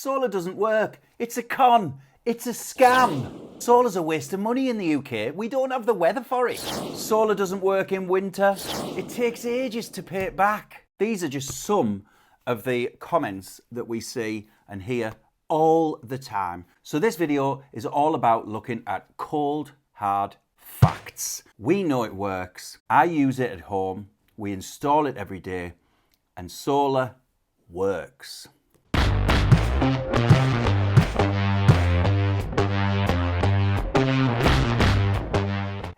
Solar doesn't work. It's a con. It's a scam. Solar's a waste of money in the UK. We don't have the weather for it. Solar doesn't work in winter. It takes ages to pay it back. These are just some of the comments that we see and hear all the time. So this video is all about looking at cold, hard facts. We know it works. I use it at home. We install it every day, and solar works.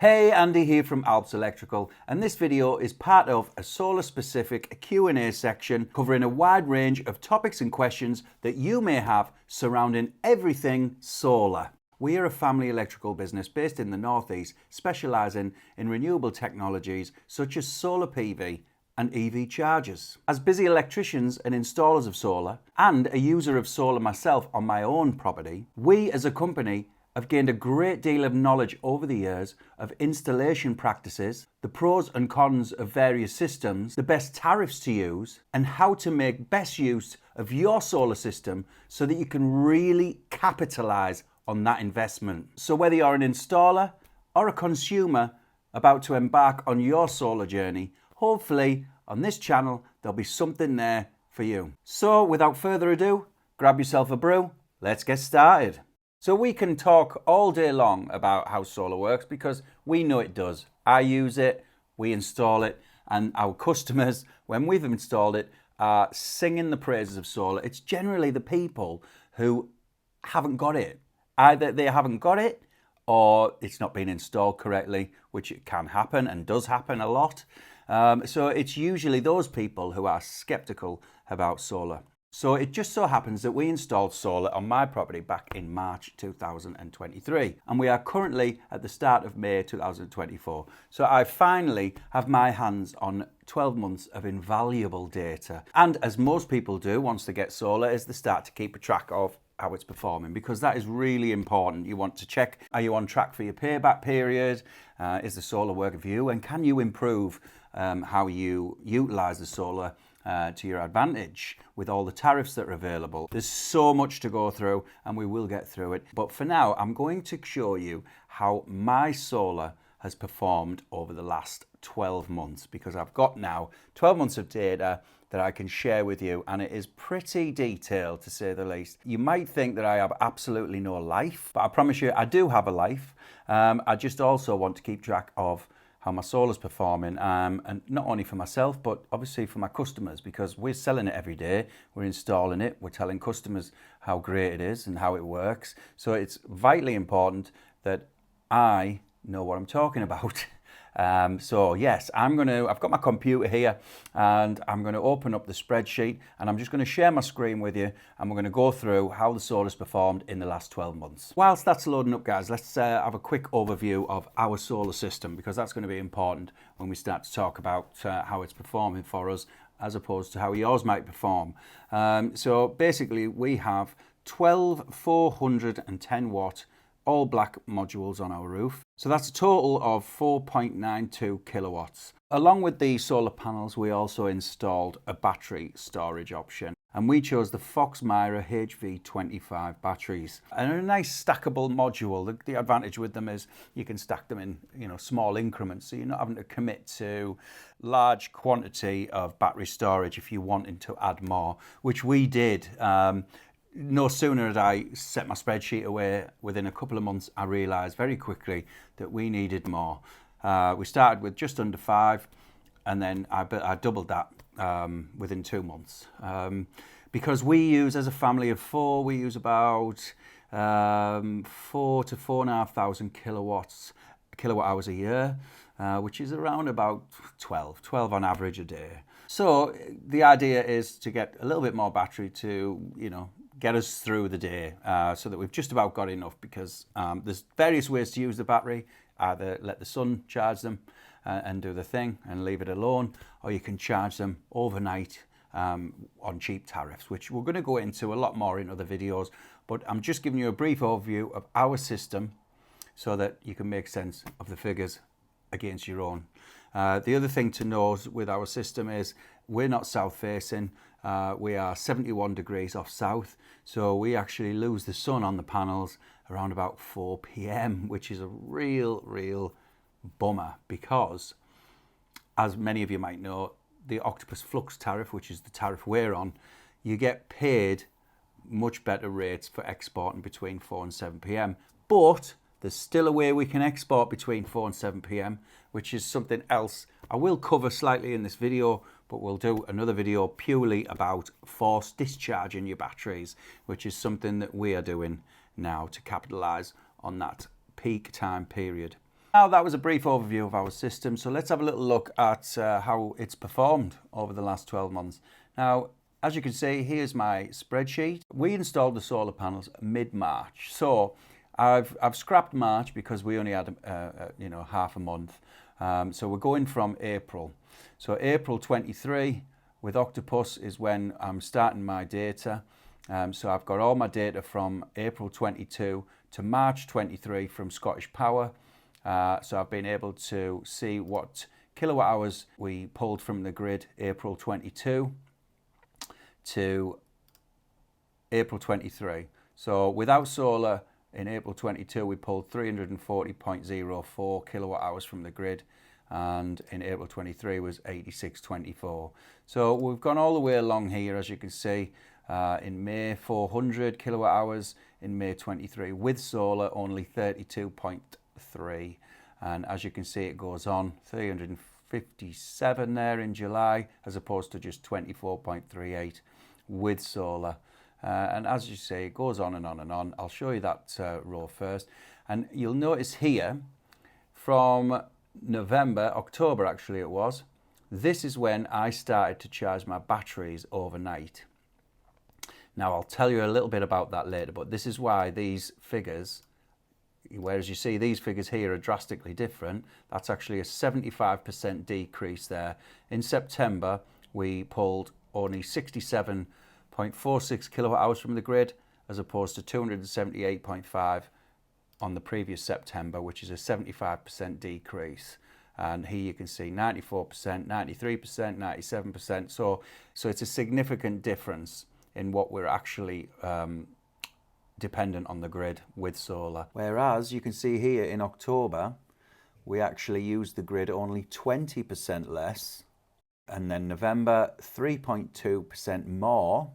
Hey, Andy here from Alps Electrical, and this video is part of a solar-specific Q&A section covering a wide range of topics and questions that you may have surrounding everything solar. We are a family electrical business based in the Northeast, specialising in renewable technologies such as solar PV and EV chargers. As busy electricians and installers of solar, and a user of solar myself on my own property, we as a company have gained a great deal of knowledge over the years of installation practices, the pros and cons of various systems, the best tariffs to use, and how to make best use of your solar system so that you can really capitalise on that investment. So whether you're an installer or a consumer about to embark on your solar journey, hopefully on this channel there'll be something there for you. So without further ado, grab yourself a brew, let's get started. So we can talk all day long about how solar works because we know it does. I use it, we install it, and our customers, when we've installed it, are singing the praises of solar. It's generally the people who haven't got it. Either they haven't got it or it's not been installed correctly, which it can happen and does happen a lot. So it's usually those people who are skeptical about solar. So it just so happens that we installed solar on my property back in March 2023, and we are currently at the start of May 2024. So I finally have my hands on 12 months of invaluable data. And as most people do once they get solar, is they start to keep a track of how it's performing, because that is really important. You want to check, are you on track for your payback period? Is the solar working for you? And can you improve how you utilize the solar to your advantage with all the tariffs that are available? There's so much to go through, and we will get through it. But for now, I'm going to show you how my solar has performed over the last 12 months, because I've got now 12 months of data that I can share with you, and it is pretty detailed, to say the least. You might think that I have absolutely no life, but I promise you I do have a life. I just also want to keep track of how my solar's performing, and not only for myself, but obviously for my customers, because we're selling it every day, we're installing it, we're telling customers how great it is and how it works. So it's vitally important that I know what I'm talking about. So yes, I've got my computer here, and I'm going to open up the spreadsheet, and I'm just going to share my screen with you, and we're going to go through how the solar's performed in the last 12 months. Whilst that's loading up, guys, let's have a quick overview of our solar system, because that's going to be important when we start to talk about how it's performing for us, as opposed to how yours might perform. So basically we have 12 410 watt all black modules on our roof. So that's a total of 4.92 kilowatts. Along with the solar panels, we also installed a battery storage option, and we chose the Fox Myra HV25 batteries. And a nice stackable module. The advantage with them is you can stack them in small increments, so you're not having to commit to large quantity of battery storage if you're wanting to add more, which we did. No sooner had I set my spreadsheet away, within a couple of months I realised very quickly that we needed more. We started with just under 5, and then I doubled that within 2 months. Because we use, as a family of 4, we use about 4 to 4,500 kilowatt hours a year, which is around about 12 on average a day. So the idea is to get a little bit more battery to, get us through the day, so that we've just about got enough, because there's various ways to use the battery. Either let the sun charge them and do the thing and leave it alone, or you can charge them overnight on cheap tariffs, which we're going to go into a lot more in other videos. But I'm just giving you a brief overview of our system so that you can make sense of the figures against your own. The other thing to know with our system is we're not south facing. we are 71 degrees off south, so we actually lose the sun on the panels around about 4 p.m, which is a real bummer, because as many of you might know, the Octopus Flux tariff, which is the tariff we're on, you get paid much better rates for exporting between 4 and 7 p.m. But there's still a way we can export between 4 and 7 p.m, which is something else I will cover slightly in this video, but we'll do another video purely about forced discharging your batteries, which is something that we are doing now to capitalise on that peak time period. Now, that was a brief overview of our system, so let's have a little look at how it's performed over the last 12 months. Now, as you can see, here's my spreadsheet. We installed the solar panels mid-March, so I've scrapped March because we only had half a month. So we're going from April. So April 23 with Octopus is when I'm starting my data. So I've got all my data from April 22 to March 23 from Scottish Power. So I've been able to see what kilowatt hours we pulled from the grid April 22 to April 23. So without solar in April 22 we pulled 340.04 kilowatt hours from the grid, and in April 23 was 86.24. So we've gone all the way along here, as you can see. In May 400 kilowatt hours, in May 23 with solar only 32.3, and as you can see it goes on 357 there in July as opposed to just 24.38 with solar. And as you see, it goes on and on and on. I'll show you that row first, and you'll notice here from October actually it was, this is when I started to charge my batteries overnight. Now I'll tell you a little bit about that later, but this is why these figures, whereas you see these figures here are drastically different, that's actually a 75% decrease there. In September we pulled only 67.46 kilowatt hours from the grid as opposed to 278.5 on the previous September, which is a 75% decrease. And here you can see 94%, 93%, 97%. So it's a significant difference in what we're actually dependent on the grid with solar. Whereas you can see here in October, we actually used the grid only 20% less. And then November, 3.2% more.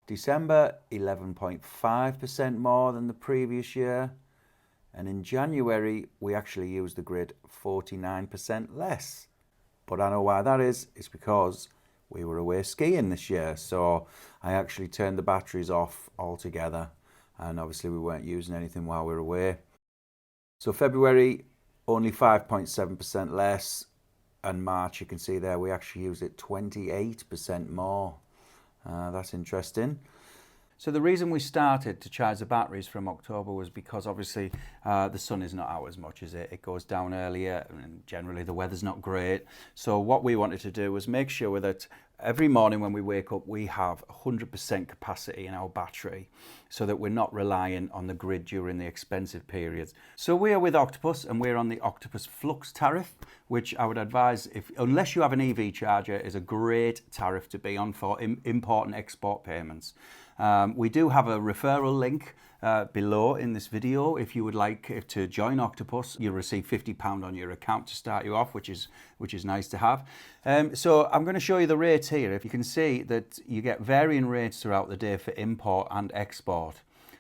December, 11.5% more than the previous year. And in January, we actually used the grid 49% less. But I know why that is. It's because we were away skiing this year. So I actually turned the batteries off altogether. And obviously we weren't using anything while we were away. So February, only 5.7% less. And March, you can see there, we actually used it 28% more. That's interesting. So the reason we started to charge the batteries from October was because obviously the sun is not out as much as it goes down earlier, and generally the weather's not great. So what we wanted to do was make sure that every morning when we wake up we have 100% capacity in our battery, so that we're not relying on the grid during the expensive periods. So we are with Octopus, and we're on the Octopus Flux tariff, which I would advise, unless you have an EV charger, is a great tariff to be on for import and export payments. We do have a referral link below in this video. If you would like to join Octopus, you'll receive £50 on your account to start you off, which is nice to have. So I'm going to show you the rates here. If you can see that you get varying rates throughout the day for import and export.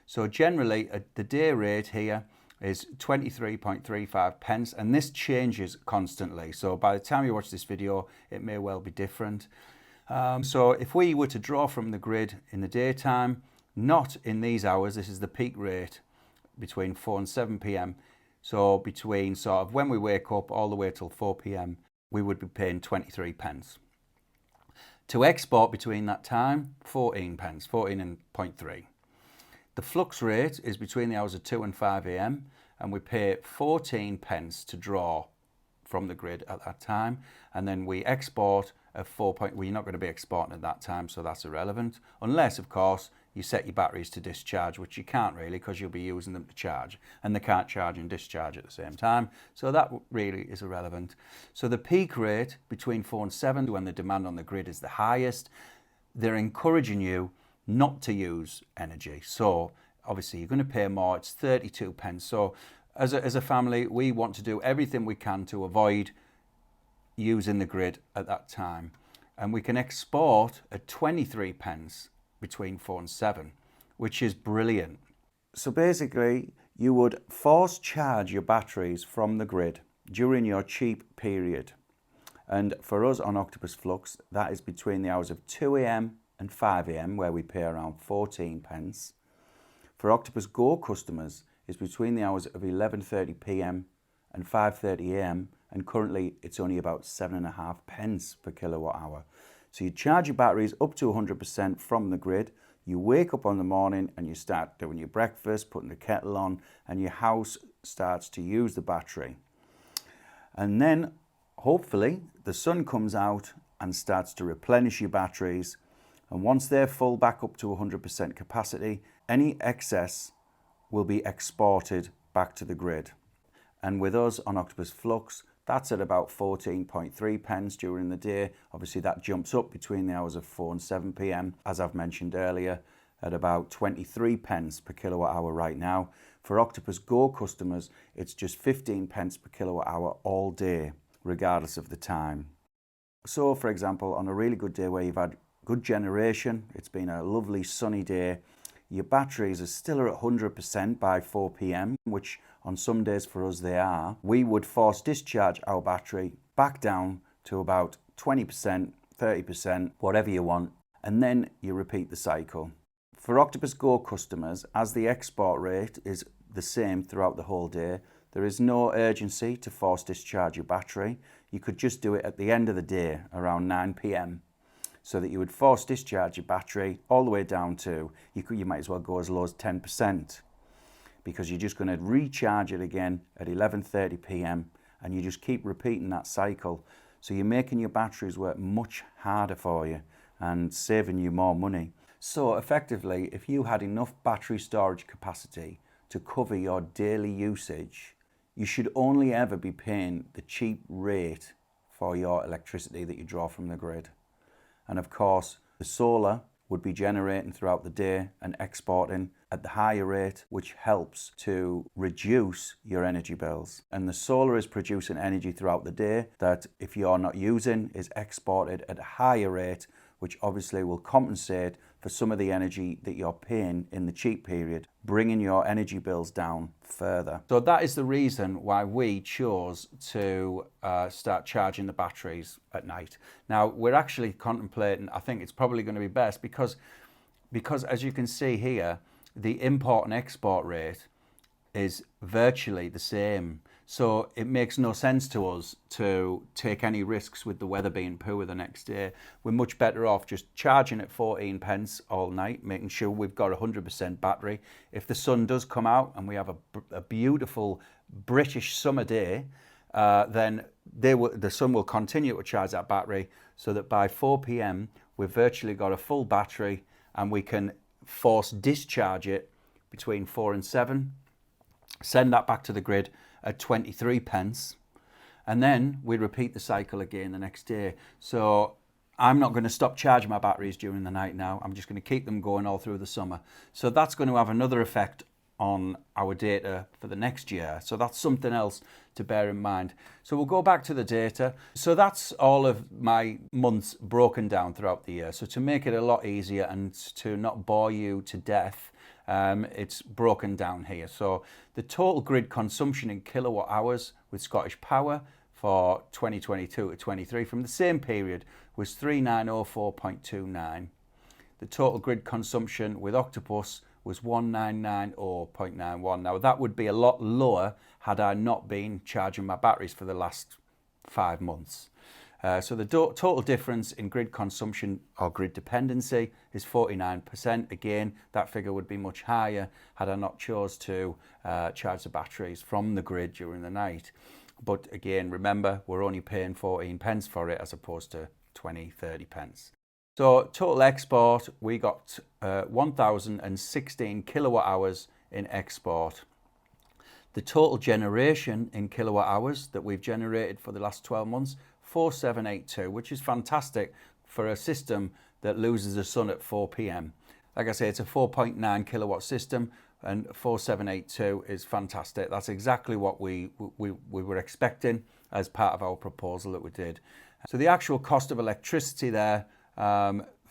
So generally the day rate here is 23.35 pence, and this changes constantly. So by the time you watch this video, it may well be different. So if we were to draw from the grid in the daytime, not in these hours, this is the peak rate between 4 and 7 p.m. So between sort of when we wake up all the way till 4 p.m, we would be paying 23 pence. To export between that time, 14 pence, 14.3. The flux rate is between the hours of 2 and 5 a.m, and we pay 14 pence to draw from the grid at that time, and then we export at 4. Well, you're not going to be exporting at that time, so that's irrelevant, unless of course you set your batteries to discharge, which you can't really because you'll be using them to charge, and they can't charge and discharge at the same time, so that really is irrelevant. So the peak rate between 4 and 7, when the demand on the grid is the highest, they're encouraging you not to use energy. So obviously you're going to pay more. It's 32 pence. So as a family, we want to do everything we can to avoid using the grid at that time. And we can export at 23 pence between 4 and 7, which is brilliant. So basically, you would force charge your batteries from the grid during your cheap period. And for us on Octopus Flux, that is between the hours of 2 a.m. and 5 a.m, where we pay around 14 pence. For Octopus Go customers, it's between the hours of 11:30 p.m. and 5:30 a.m, and currently it's only about 7.5 pence per kilowatt hour. So you charge your batteries up to 100% from the grid. You wake up in the morning and you start doing your breakfast, putting the kettle on, and your house starts to use the battery. And then hopefully the sun comes out and starts to replenish your batteries. And once they're full back up to 100% capacity, any excess will be exported back to the grid. And with us on Octopus Flux, that's at about 14.3 pence during the day. Obviously that jumps up between the hours of 4 and 7 p.m, as I've mentioned earlier, at about 23 pence per kilowatt hour right now. For Octopus Go customers, it's just 15 pence per kilowatt hour all day, regardless of the time. So for example, on a really good day where you've had good generation, it's been a lovely sunny day, your batteries are still at 100% by 4 p.m, which on some days for us they are. We would force discharge our battery back down to about 20%, 30%, whatever you want, and then you repeat the cycle. For Octopus Go customers, as the export rate is the same throughout the whole day, there is no urgency to force discharge your battery. You could just do it at the end of the day, around 9 p.m, so that you would force discharge your battery all the way down to, you might as well go as low as 10%, because you're just going to recharge it again at 11:30 p.m, and you just keep repeating that cycle. So you're making your batteries work much harder for you and saving you more money. So effectively, if you had enough battery storage capacity to cover your daily usage, you should only ever be paying the cheap rate for your electricity that you draw from the grid. And of course, the solar would be generating throughout the day and exporting at the higher rate, which helps to reduce your energy bills. And the solar is producing energy throughout the day that, if you're not using, is exported at a higher rate, which obviously will compensate for some of the energy that you're paying in the cheap period, bringing your energy bills down further. So that is the reason why we chose to start charging the batteries at night. Now, we're actually contemplating, I think it's probably going to be best because as you can see here, the import and export rate is virtually the same. So it makes no sense to us to take any risks with the weather being poor the next day. We're much better off just charging at 14 pence all night, making sure we've got 100% battery. If the sun does come out and we have a beautiful British summer day, then the sun will continue to charge that battery, so that by 4 p.m. we've virtually got a full battery, and we can force discharge it between 4 and 7, send that back to the grid at 23 pence, and then we repeat the cycle again the next day. So I'm not going to stop charging my batteries during the night now. I'm just going to keep them going all through the summer. So that's going to have another effect on our data for the next year. So that's something else to bear in mind. So we'll go back to the data. So that's all of my months broken down throughout the year. So to make it a lot easier and to not bore you to death, it's broken down here. So the total grid consumption in kilowatt hours with Scottish Power for 2022 to 23 from the same period was 3904.29. The total grid consumption with Octopus was 1990.91. Now that would be a lot lower had I not been charging my batteries for the last 5 months. So the total difference in grid consumption or grid dependency is 49%. Again, that figure would be much higher had I not chose to charge the batteries from the grid during the night. But again, remember, we're only paying 14 pence for it as opposed to 20, 30 pence. So total export, we got 1,016 kilowatt hours in export. The total generation in kilowatt hours that we've generated for the last 12 months, 4782, which is fantastic for a system that loses the sun at 4 p.m. Like I say, it's a 4.9 kilowatt system, and 4782 is fantastic. That's exactly what we were expecting as part of our proposal that we did. So the actual cost of electricity there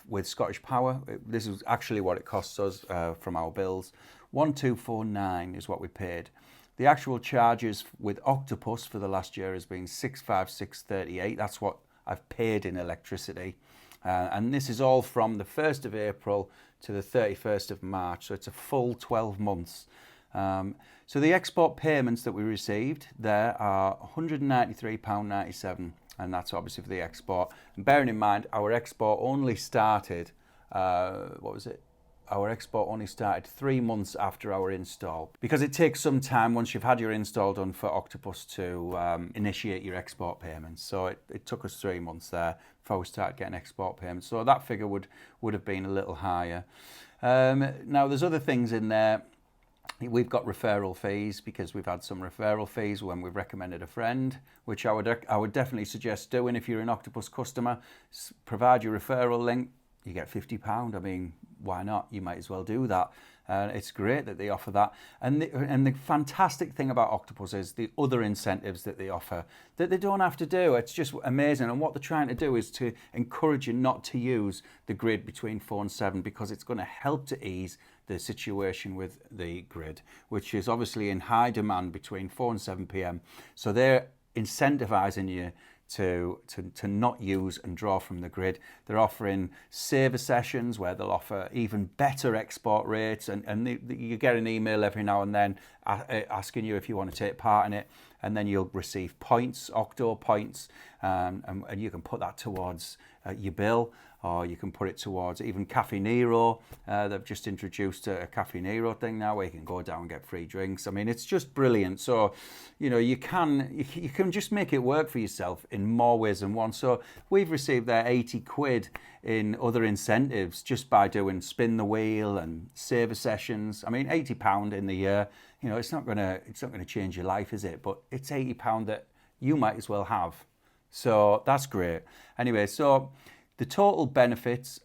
with Scottish Power, this is actually what it costs us from our bills. 1249 is what we paid. The actual charges with Octopus for the last year has been 65638. That's what I've paid in electricity. And this is all from the 1st of April to the 31st of March. So it's a full 12 months. So the export payments that we received there are £193.97. And that's obviously for the export. And bearing in mind, our export only started, Our export only started 3 months after our install, because it takes some time once you've had your install done for Octopus to initiate your export payments. So it took us 3 months there before we started getting export payments. So that figure would have been a little higher. Now there's other things in there. We've got referral fees, because we've had some referral fees when we've recommended a friend, which I would definitely suggest doing if you're an Octopus customer. Provide your referral link, you get £50. I mean, why not? You might as well do that. It's great that they offer that. And the fantastic thing about Octopus is the other incentives that they offer that they don't have to do. It's just amazing. And what they're trying to do is to encourage you not to use the grid between 4 and 7, because it's going to help to ease the situation with the grid, which is obviously in high demand between 4 and 7 p.m. So they're incentivizing you to not use and draw from the grid. They're offering saver sessions where they'll offer even better export rates, and you get an email every now and then asking you if you want to take part in it, and then you'll receive points, Octo points, and you can put that towards your bill, or you can put it towards even Caffè Nero. They've just introduced a Caffè Nero thing now where you can go down and get free drinks. I mean, it's just brilliant. So, you know, you can just make it work for yourself in more ways than one. So we've received their 80 quid in other incentives just by doing spin the wheel and saver sessions. I mean, £80 in the year, you know, it's not gonna change your life, is it? But it's £80 that you might as well have. So that's great. Anyway, so the total benefits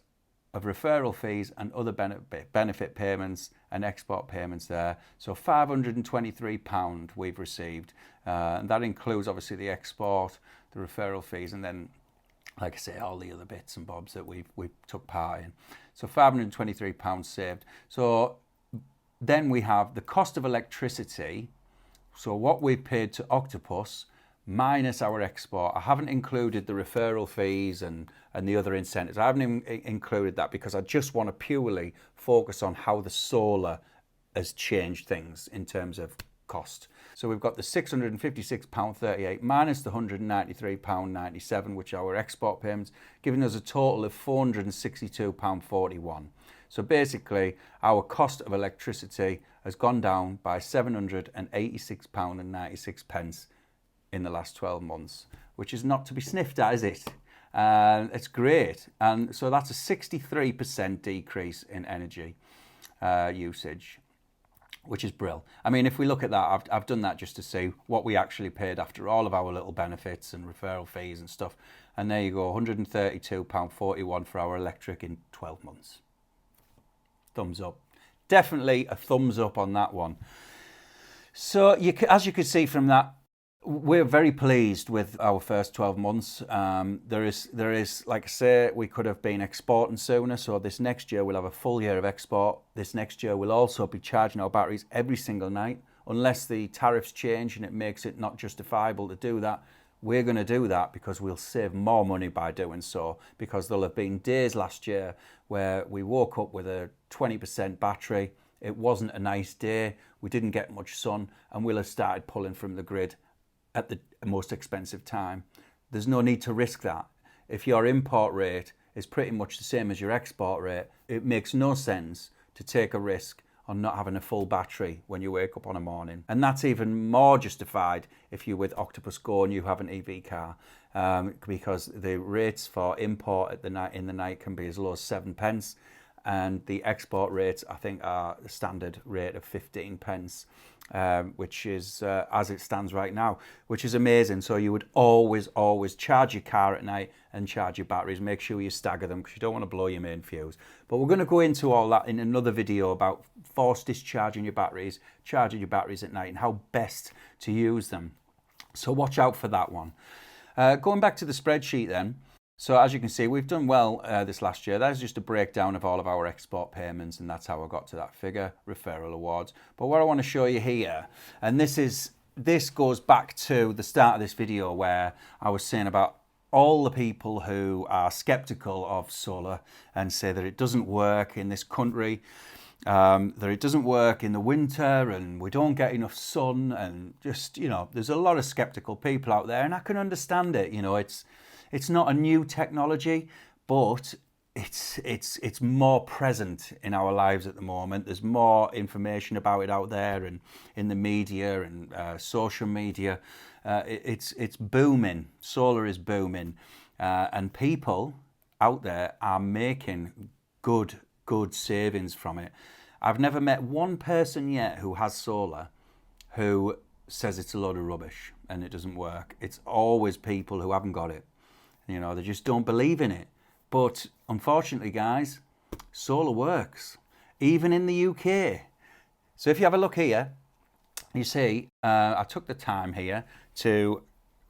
of referral fees and other benefit payments and export payments there. So £523 we've received. And that includes obviously the export, the referral fees, and then, like I say, all the other bits and bobs that we took part in. So £523 saved. So then we have the cost of electricity. So what we've paid to Octopus minus our export. I haven't included the referral fees and the other incentives. I haven't included that because I just want to purely focus on how the solar has changed things in terms of cost. So we've got the £656.38 minus the £193.97, which are our export payments, giving us a total of £462.41. So basically, our cost of electricity has gone down by £786.96 in the last 12 months, which is not to be sniffed at, is it? It's great. And so that's a 63% decrease in energy usage, which is brilliant. I mean, if we look at that, I've done that just to see what we actually paid after all of our little benefits and referral fees and stuff. And there you go, £132.41 for our electric in 12 months. Thumbs up. Definitely a thumbs up on that one. So as you can see from that, we're very pleased with our first 12 months. There is, like I say, we could have been exporting sooner. So this next year we'll have a full year of export. This next year we'll also be charging our batteries every single night, unless the tariffs change and it makes it not justifiable to do that. We're going to do that because we'll save more money by doing so, because there'll have been days last year where we woke up with a 20% battery. It wasn't a nice day. We didn't get much sun, and we'll have started pulling from the grid at the most expensive time. There's no need to risk that. If your import rate is pretty much the same as your export rate, it makes no sense to take a risk on not having a full battery when you wake up on a morning. And that's even more justified if you're with Octopus Go and you have an EV car, because the rates for import in the night can be as low as 7 pence. and the export rates I think are the standard rate of 15 pence, which is as it stands right now, which is amazing. So you would always charge your car at night and charge your batteries. Make sure you stagger them because you don't want to blow your main fuse. But we're going to go into all that in another video about force discharging your batteries, charging your batteries at night, and how best to use them. So watch out for that one. Going back to the spreadsheet then. So as you can see, we've done well this last year. That's just a breakdown of all of our export payments, and that's how I got to that figure, referral awards. But what I want to show you here, and this goes back to the start of this video where I was saying about all the people who are skeptical of solar and say that it doesn't work in this country, that it doesn't work in the winter and we don't get enough sun, and just, you know, there's a lot of skeptical people out there, and I can understand it. You know, it's not a new technology, but it's more present in our lives at the moment. There's more information about it out there and in the media and social media. It's booming. Solar is booming, and people out there are making good savings from it. I've never met one person yet who has solar who says it's a load of rubbish and it doesn't work. It's always people who haven't got it. You know, they just don't believe in it. But unfortunately, guys, solar works, even in the UK. So if you have a look here, you see, I took the time here to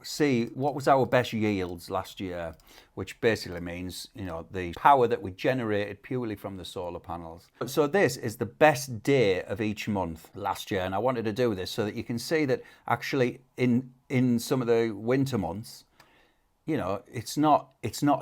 see what was our best yields last year, which basically means, you know, the power that we generated purely from the solar panels. So this is the best day of each month last year, and I wanted to do this so that you can see that actually in some of the winter months, you know, it's not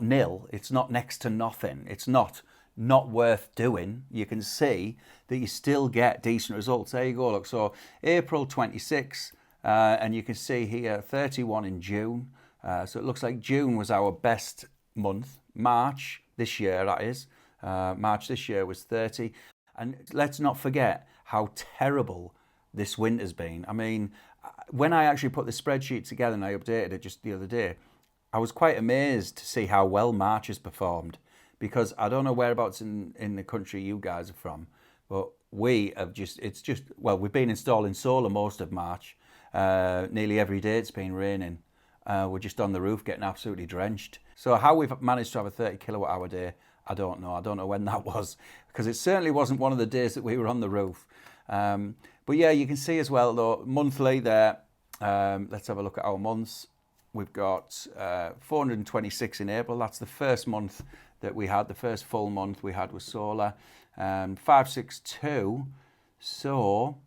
nil, it's not next to nothing, it's not worth doing. You can see that you still get decent results. There you go, look, so April 26, and you can see here 31 in June. So it looks like June was our best month. March this year, that is, March this year was 30. And let's not forget how terrible this winter's been. I mean, when I actually put the spreadsheet together and I updated it just the other day, I was quite amazed to see how well March has performed, because I don't know whereabouts in the country you guys are from, but we have we've been installing solar most of March. Nearly every day it's been raining. We're just on the roof getting absolutely drenched. So how we've managed to have a 30 kilowatt hour day, I don't know. I don't know when that was, because it certainly wasn't one of the days that we were on the roof. But yeah, you can see as well though, monthly there, let's have a look at our months. We've got 426 in April. That's the first month that we had, the first full month we had with solar. 562. So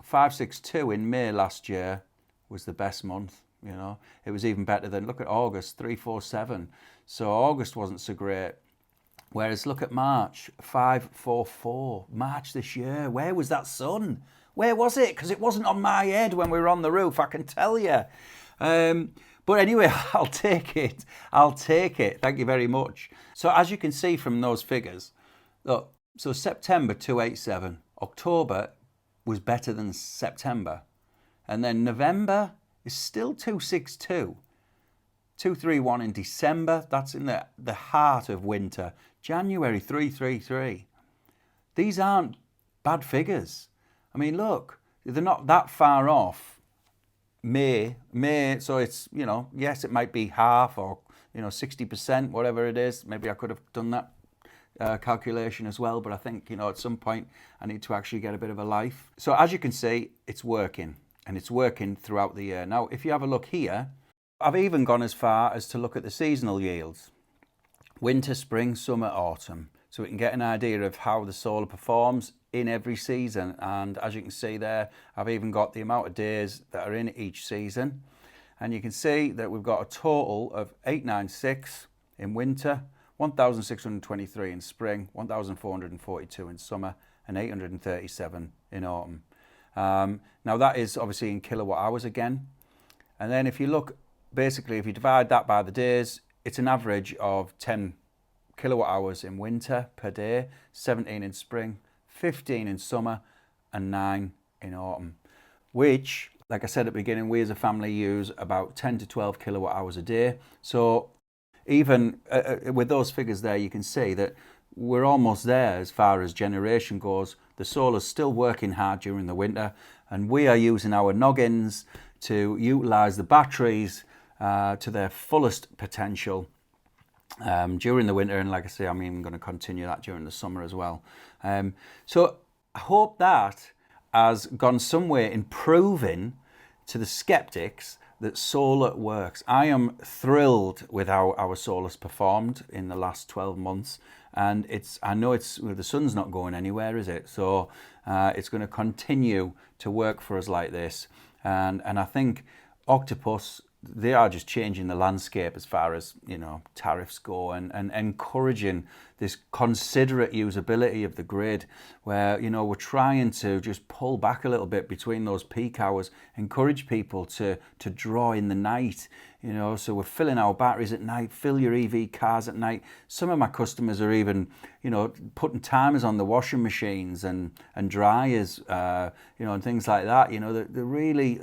562 in May last year was the best month. You know, it was even better than, look at August, 347. So August wasn't so great. Whereas look at March, 544. March this year, where was that sun? Where was it? Because it wasn't on my head when we were on the roof, I can tell you. But anyway, I'll take it. Thank you very much. So as you can see from those figures, look, so September 287, October was better than September. And then November is still 262. 231 in December, that's in the heart of winter. January 333. These aren't bad figures. I mean, look, they're not that far off May, so it's, you know, yes, it might be half or, you know, 60%, whatever it is. Maybe I could have done that calculation as well, but I think, you know, at some point I need to actually get a bit of a life. So as you can see, it's working, and it's working throughout the year. Now, if you have a look here, I've even gone as far as to look at the seasonal yields. Winter, spring, summer, autumn. So we can get an idea of how the solar performs in every season. And as you can see there, I've even got the amount of days that are in each season. And you can see that we've got a total of 896 in winter, 1,623 in spring, 1,442 in summer, and 837 in autumn. Now that is obviously in kilowatt hours again. And then if you look, basically, if you divide that by the days, it's an average of 10 kilowatt hours in winter per day, 17 in spring, 15 in summer, and 9 in autumn, which, like I said at the beginning, we as a family use about 10 to 12 kilowatt hours a day. So even with those figures there, you can see that we're almost there as far as generation goes. The solar's still working hard during the winter, and we are using our noggins to utilise the batteries to their fullest potential during the winter. And like I say, I'm even going to continue that during the summer as well. So I hope that has gone some way in proving to the skeptics that solar works. I am thrilled with how our solar's performed in the last 12 months. And I know the sun's not going anywhere, is it? So it's going to continue to work for us like this. And I think Octopus, they are just changing the landscape as far as, tariffs go, and encouraging this considerate usability of the grid, where, we're trying to just pull back a little bit between those peak hours, encourage people to draw in the night, so we're filling our batteries at night, fill your EV cars at night. Some of my customers are even, putting timers on the washing machines and dryers, and things like that. They're really...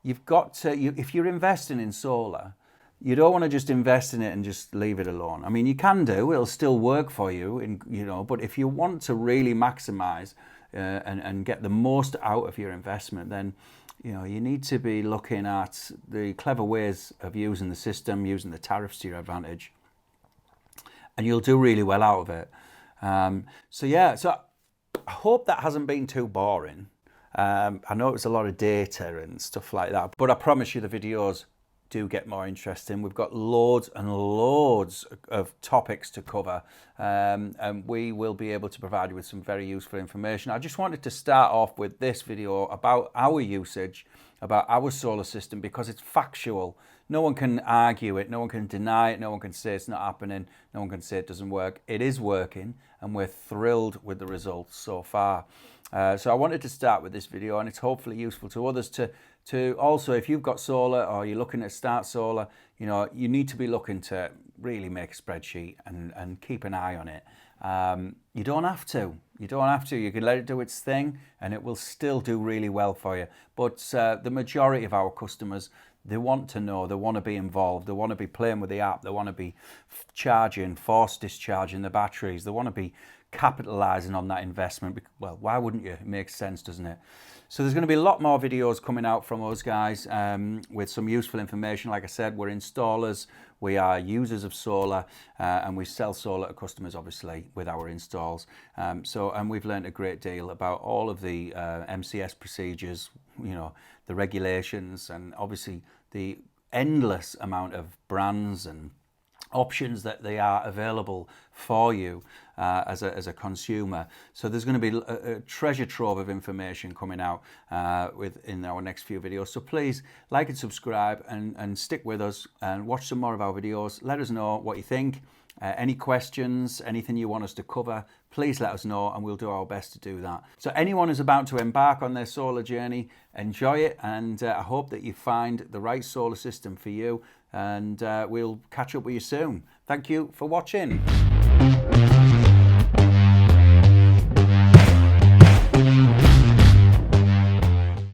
You've got to, if you're investing in solar, you don't want to just invest in it and just leave it alone. I mean, you can do, it'll still work for you, but if you want to really maximize and get the most out of your investment, then, you need to be looking at the clever ways of using the system, using the tariffs to your advantage, and you'll do really well out of it. So I hope that hasn't been too boring. I know it's a lot of data and stuff like that, but I promise you the videos do get more interesting. We've got loads and loads of topics to cover, and we will be able to provide you with some very useful information. I just wanted to start off with this video about our usage, about our solar system, because it's factual. No one can argue it, no one can deny it, no one can say it's not happening, no one can say it doesn't work. It is working, and we're thrilled with the results so far. So I wanted to start with this video, and it's hopefully useful to others to also, if you've got solar or you're looking to start solar, you need to be looking to really make a spreadsheet and keep an eye on it. You don't have to. You can let it do its thing, and it will still do really well for you. But the majority of our customers, they want to know, they want to be involved, they want to be playing with the app, they want to be force discharging the batteries, they want to be capitalizing on that investment. Well, why wouldn't you? It makes sense, doesn't it? So there's going to be a lot more videos coming out from us guys with some useful information. Like I said, we're installers, we are users of solar, and we sell solar to customers, obviously, with our installs. And we've learned a great deal about all of the MCS procedures, the regulations, and obviously the endless amount of brands and options that they are available for you as a consumer. So there's going to be a treasure trove of information coming out in our next few videos. So please like and subscribe and stick with us and watch some more of our videos. Let us know what you think. Any questions, anything you want us to cover, please let us know, and we'll do our best to do that. So anyone who's about to embark on their solar journey, enjoy it, and I hope that you find the right solar system for you, and we'll catch up with you soon. Thank you for watching.